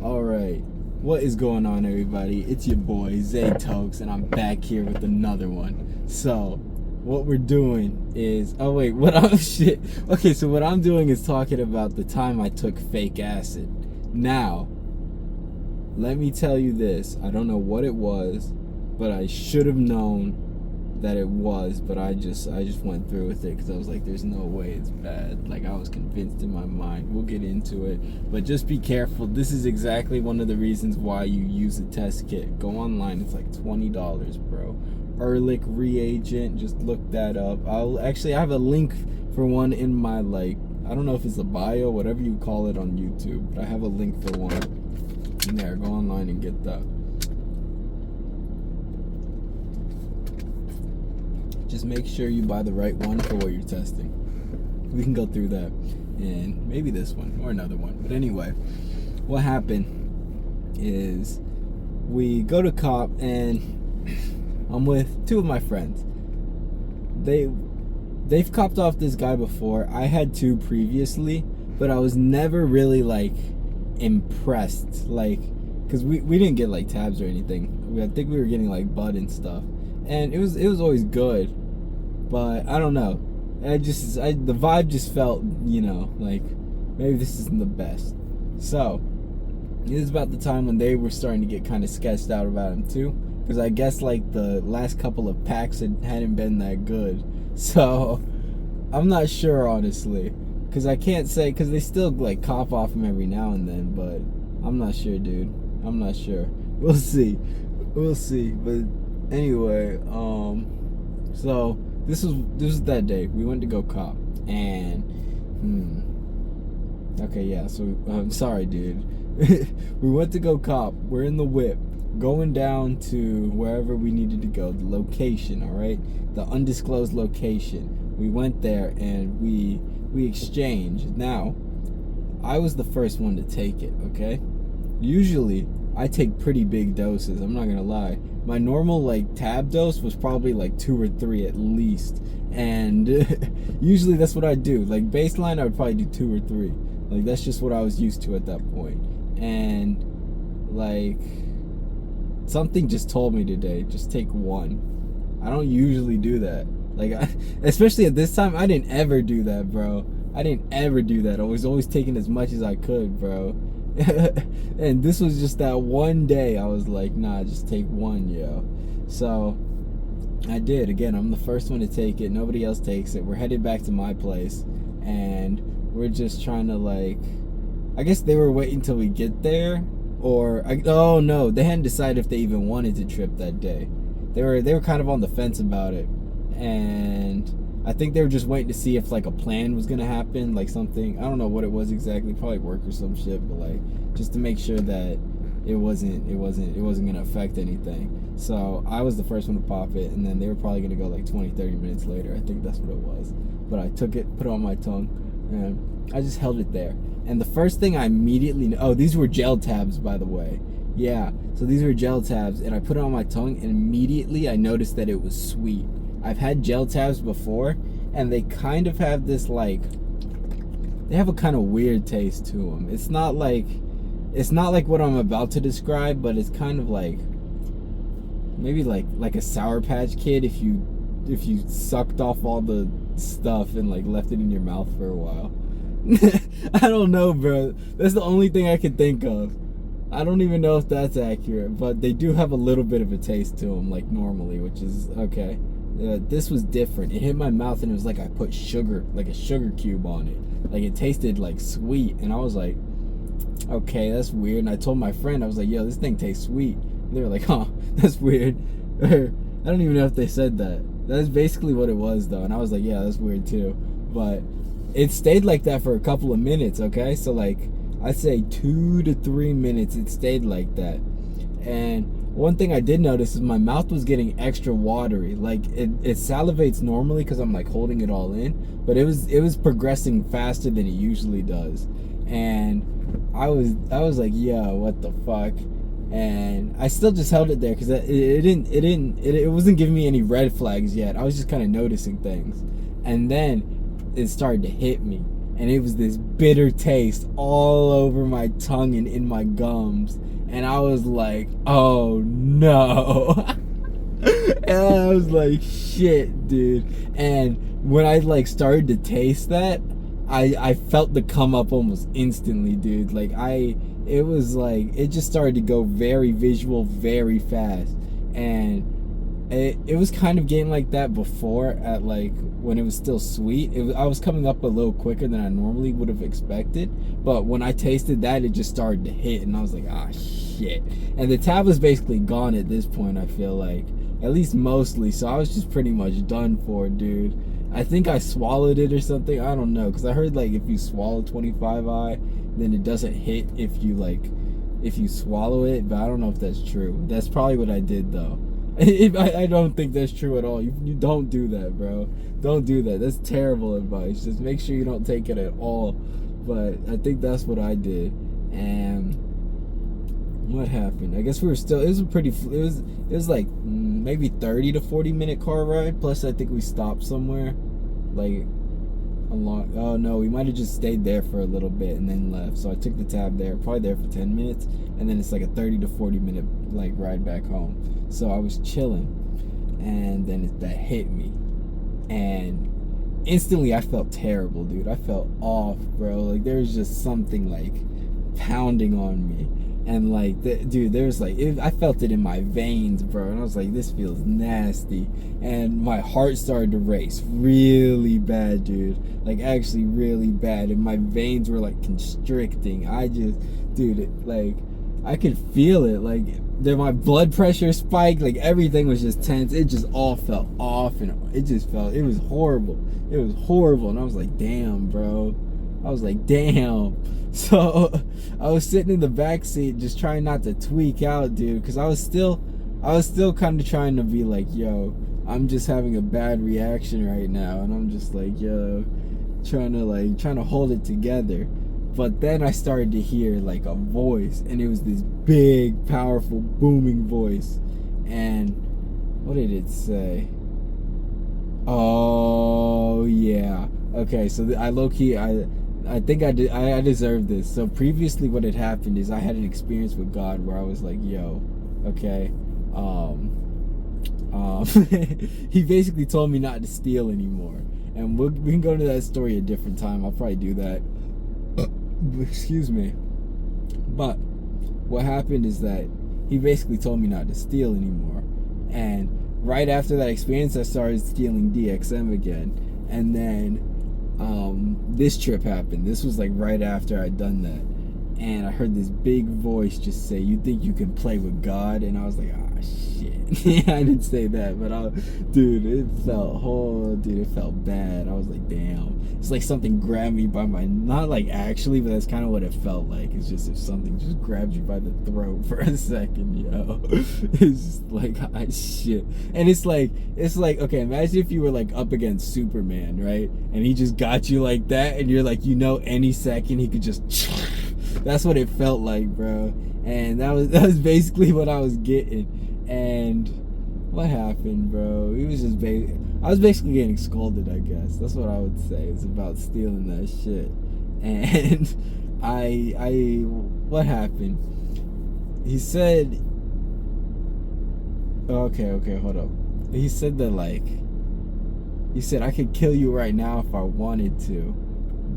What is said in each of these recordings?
Alright, what is going on, everybody? It's your boy, Zay Tokes, and I'm back here with another one. So, what we're doing is... Oh, wait, shit. Okay, so what I'm doing is talking about the time I took fake acid. Now, let me tell you this. I don't know what it was, but I should have known that it was, but I just went through with it because I was like, there's no way it's bad. Like, I was convinced in my mind. We'll get into it, but just be careful. This is exactly one of the reasons why you use a test kit. Go online, it's like $20, bro. Ehrlich reagent, just look that up. I have a link for one in my, like, I don't know if it's a bio, whatever you call it on YouTube, but I have a link for one in there. Go online and get that. Just make sure you buy the right one for what you're testing. We can go through that, and maybe this one or another one. But anyway, what happened is we go to cop, and I'm with two of my friends. They've copped off this guy before. I had two previously, but I was never really like impressed, like, because we didn't get like tabs or anything. I think we were getting like bud and stuff, and it was always good, but I don't know. The vibe just felt, you know, like maybe this isn't the best. So it was about the time when they were starting to get kind of sketched out about him too, because I guess like the last couple of packs hadn't been that good. So I'm not sure, honestly, because I can't say, because they still like cop off him every now and then, but I'm not sure, dude. I'm not sure. We'll see. But anyway, so this was that day. We went to go cop, and okay, yeah. So I'm sorry, dude. We went to go cop. We're in the whip, going down to wherever we needed to go, the location. All right, the undisclosed location. We went there and we exchanged. Now, I was the first one to take it. Okay, usually I take pretty big doses. I'm not gonna lie. My normal like tab dose was probably like 2 or 3 at least, and usually that's what I do. Like baseline, I would probably do 2 or 3. Like that's just what I was used to at that point. And like something just told me today, just take 1. I don't usually do that. Like especially at this time, I didn't ever do that, bro. I didn't ever do that. I was always taking as much as I could, bro. And this was just that one day I was like, nah, just take 1, yo. So I did. Again, I'm the first one to take it. Nobody else takes it. We're headed back to my place, and we're just trying to, like, I guess they were waiting till we get there, oh no, they hadn't decided if they even wanted to trip that day. They were kind of on the fence about it, and I think they were just waiting to see if like a plan was gonna happen, like something, I don't know what it was exactly, probably work or some shit, but like just to make sure that it wasn't gonna affect anything. So I was the first one to pop it, and then they were probably gonna go like 20-30 minutes later. I think that's what it was. But I took it, put it on my tongue, and I just held it there. And the first thing I immediately these were gel tabs, by the way. Yeah, so these were gel tabs, and I put it on my tongue, and immediately I noticed that it was sweet. I've had gel tabs before, and they kind of have this, like, they have a kind of weird taste to them. It's not like what I'm about to describe, but it's kind of like, maybe like a Sour Patch Kid if you sucked off all the stuff and like left it in your mouth for a while. I don't know, bro. That's the only thing I can think of. I don't even know if that's accurate, but they do have a little bit of a taste to them, like normally, which is okay. This was different. It hit my mouth, and it was like I put sugar, like a sugar cube on it. Like it tasted like sweet, and I was like, okay, that's weird. And I told my friend, I was like, yo, this thing tastes sweet. And they were like, huh, that's weird. I don't even know if they said that. That's basically what it was, though. And I was like, yeah, that's weird too. But it stayed like that for a couple of minutes, okay? So like, I'd say 2 to 3 minutes it stayed like that. And one thing I did notice is my mouth was getting extra watery. Like it salivates normally because I'm like holding it all in, but it was progressing faster than it usually does. And I was like, yo, what the fuck? And I still just held it there because it wasn't giving me any red flags yet. I was just kind of noticing things, and then it started to hit me. and it was this bitter taste all over my tongue and in my gums, and I was like, oh no. And I was like, shit, dude. And when I like started to taste that, I felt the come up almost instantly, dude. Like it was like, it just started to go very visual very fast. And it was kind of getting like that before, at like when it was still sweet. I was coming up a little quicker than I normally would have expected, but when I tasted that, it just started to hit, and I was like, ah, shit. And the tab was basically gone at this point, I feel like, at least mostly. So I was just pretty much done for, dude. I think I swallowed it or something, I don't know, because I heard like if you swallow 25i, then it doesn't hit if you swallow it, but I don't know if that's true. That's probably what I did though. I don't think that's true at all. You don't do that, bro. Don't do that. That's terrible advice. Just make sure you don't take it at all. But I think that's what I did. And what happened? I guess we were still, it was like maybe 30 to 40 minute car ride. Plus I think we stopped somewhere like oh no, we might have just stayed there for a little bit and then left. So I took the tab there, probably there for 10 minutes, and then it's like a 30 to 40 minute like ride back home. So I was chilling, and then that hit me, and instantly I felt terrible, dude. I felt off, bro. Like there was just something like pounding on me, and like dude, there was like I felt it in my veins, bro, and I was like, this feels nasty. And my heart started to race really bad, dude, like actually really bad, and my veins were like constricting. Like I could feel it, like my blood pressure spiked, like everything was just tense. It just all felt off, and it was horrible. It was horrible, and I was like, damn, bro. I was like, damn. So I was sitting in the back seat just trying not to tweak out, dude, because I was still kind of trying to be like, yo, I'm just having a bad reaction right now, and I'm just like, yo, trying to hold it together. But then I started to hear like a voice, and it was this big, powerful, booming voice. And what did it say? Oh yeah. Okay, so I low-key, I think I deserved this. So previously what had happened is I had an experience with God where I was like, yo, okay, he basically told me not to steal anymore. And we can go into that story a different time. I'll probably do that. Excuse me. But what happened is that he basically told me not to steal anymore. And right after that experience, I started stealing DXM again. And then this trip happened. This was like right after I'd done that, and I heard this big voice just say, you think you can play with God? And I was like, ah, shit. I didn't say that, but dude, it felt bad. I was like, damn. It's like something grabbed me by my, not like actually, but that's kind of what it felt like. It's just if something just grabs you by the throat for a second, yo. It's just like, ah, shit. And it's like, okay, imagine if you were like up against Superman, right? And he just got you like that, and you're like, you know, any second he could just, that's what it felt like, bro. And that was basically what I was getting. And what happened, bro? He was just I was basically getting scolded, I guess. That's what I would say. It's about stealing that shit. And what happened? He said, okay, hold up. He said that I could kill you right now if I wanted to.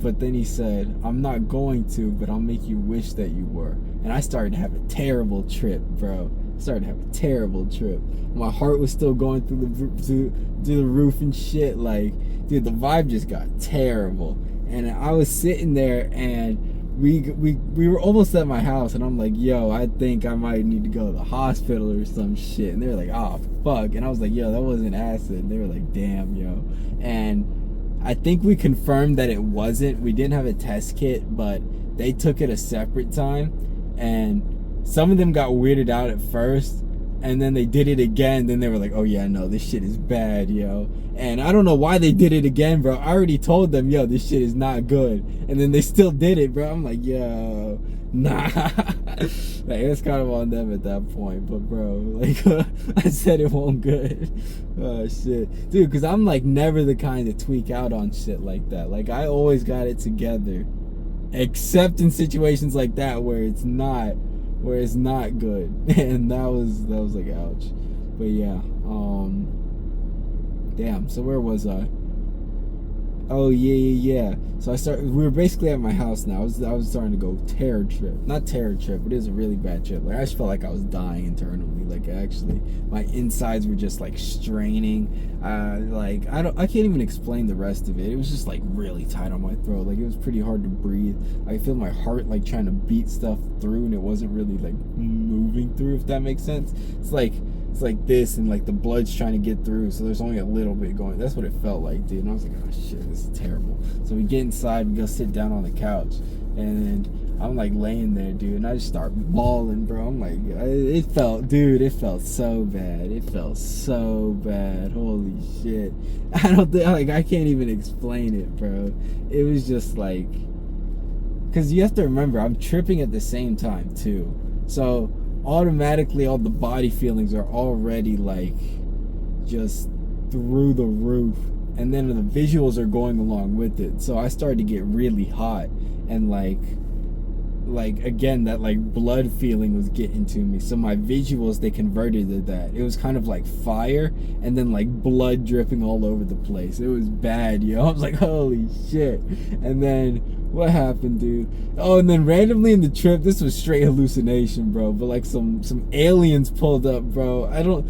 But then he said, I'm not going to, but I'll make you wish that you were. And I started to have a terrible trip, bro. My heart was still going through the roof and shit. Like, dude, the vibe just got terrible. And I was sitting there, and we were almost at my house, and I'm like, yo, I think I might need to go to the hospital or some shit. And they were like, oh, fuck. And I was like, yo, that wasn't acid. And they were like, damn, yo. And I think we confirmed that it wasn't. We didn't have a test kit, but they took it a separate time. And some of them got weirded out at first, and then they did it again. Then they were like, oh yeah, no, this shit is bad, yo. And I don't know why they did it again, bro. I already told them, yo, this shit is not good. And then they still did it, bro. I'm like, yo, Nah. Like, it's kind of on them at that point, but bro, like, I said it won't good. Oh shit, dude, because I'm like never the kind to tweak out on shit like that. Like, I always got it together, except in situations like that where it's not good. And that was like, ouch. But yeah, damn, so where was I? Oh yeah. So we were basically at my house now. I was starting to go terror trip. Not terror trip, but it was a really bad trip. Like, I just felt like I was dying internally. Like, actually, my insides were just like straining. Like, I can't even explain the rest of it. It was just like really tight on my throat. Like, it was pretty hard to breathe. I feel my heart like trying to beat stuff through, and it wasn't really like moving through, if that makes sense. It's like this, and like the blood's trying to get through, so there's only a little bit going. That's what it felt like, dude. And I was like, oh shit, this is terrible. So we get inside, we go sit down on the couch, and I'm like laying there, dude, and I just start bawling, bro. I'm like, it felt so bad. It felt so bad. Holy shit. I can't even explain it, bro. It was just like, because you have to remember, I'm tripping at the same time too. So automatically all the body feelings are already like just through the roof, and then the visuals are going along with it. So I started to get really hot, and like again, that like blood feeling was getting to me. So my visuals, they converted to that. It was kind of like fire and then like blood dripping all over the place. It was bad, yo. I was like, holy shit. And then what happened, dude? Oh, and then randomly in the trip, this was straight hallucination, bro, but like some aliens pulled up, bro. I don't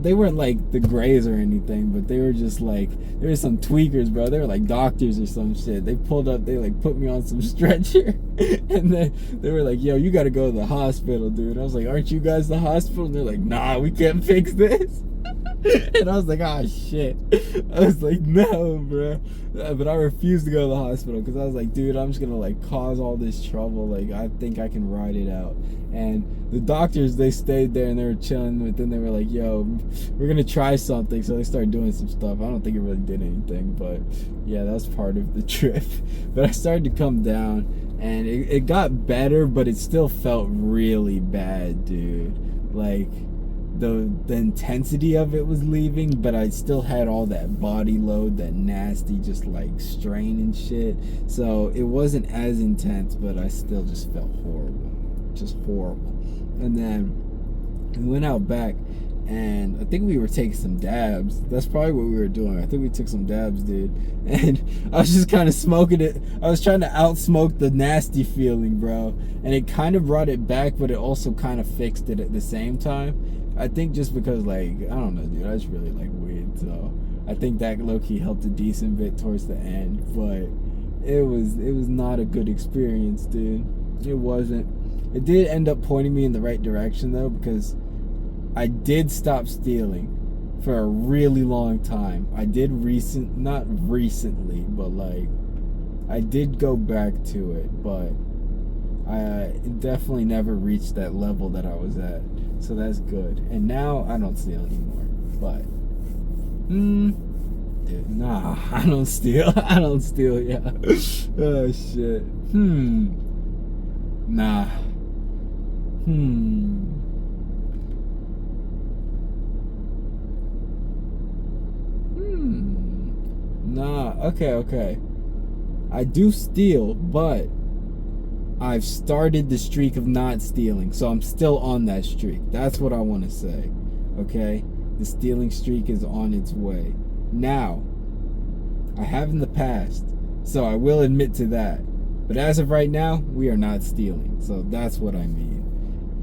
they weren't like the Greys or anything, but they were just like, there were some tweakers, bro. They were like doctors or some shit. They pulled up, they like put me on some stretcher, and then they were like, yo, you gotta go to the hospital, dude. I was like, aren't you guys the hospital? And they're like, nah, we can't fix this. And I was like, ah, shit. I was like, no, bro. But I refused to go to the hospital because I was like, dude, I'm just gonna like cause all this trouble. Like, I think I can ride it out. And the doctors, they stayed there and they were chilling, but then they were like, yo, we're gonna try something. So they started doing some stuff. I don't think it really did anything, but yeah, that was part of the trip. But I started to come down, and it got better, but it still felt really bad, dude. Like, the intensity of it was leaving, but I still had all that body load, that nasty just like strain and shit. So it wasn't as intense, but I still just felt horrible. Just horrible. And then we went out back, and I think we were taking some dabs. That's probably what we were doing. I think we took some dabs, dude. And I was just kind of smoking it. I was trying to outsmoke the nasty feeling, bro. And it kind of brought it back, but it also kind of fixed it at the same time. I think just because, like, I don't know, dude, I just really like weed, so I think that low-key helped a decent bit towards the end, but it was not a good experience, dude. It wasn't. It did end up pointing me in the right direction, though, because I did stop stealing for a really long time. I did not recently, but like, I did go back to it, but I definitely never reached that level that I was at. So that's good. And now I don't steal anymore. But dude, nah, I don't steal. I don't steal, yeah. Oh shit. Nah. Nah, okay. I do steal, but I've started the streak of not stealing, so I'm still on that streak. That's what I want to say, okay? The stealing streak is on its way. Now, I have in the past, so I will admit to that. But as of right now, we are not stealing, so that's what I mean.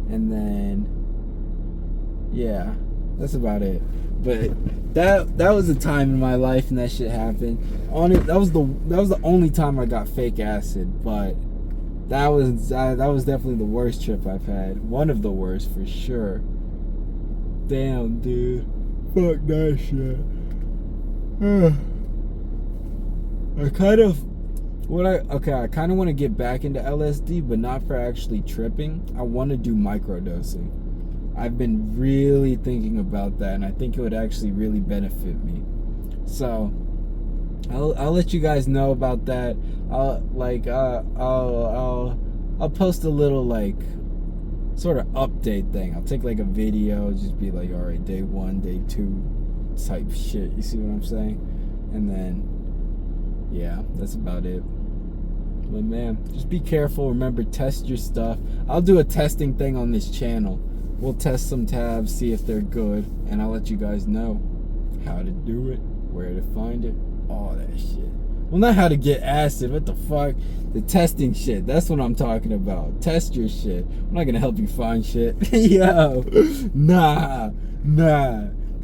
And then, yeah, that's about it. But that was a time in my life, and that shit happened. That was the only time I got fake acid, but that was definitely the worst trip I've had. One of the worst for sure. Damn, dude. Fuck that shit. I kind of want to get back into LSD, but not for actually tripping. I want to do microdosing. I've been really thinking about that, and I think it would actually really benefit me. So I'll let you guys know about that. I'll I'll post a little like sort of update thing. I'll take like a video, just be like, all right, day 1, day 2 type shit. You see what I'm saying? And then, yeah, that's about it. But man, just be careful. Remember, test your stuff. I'll do a testing thing on this channel. We'll test some tabs, see if they're good, and I'll let you guys know how to do it, where to find it, all that shit. Well, not how to get acid. What the fuck? The testing shit. That's what I'm talking about. Test your shit. I'm not gonna help you find shit. Yo, nah.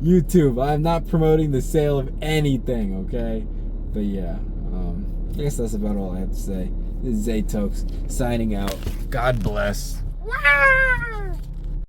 YouTube, I'm not promoting the sale of anything, okay? But yeah, I guess that's about all I have to say. This is Zaytox signing out. God bless.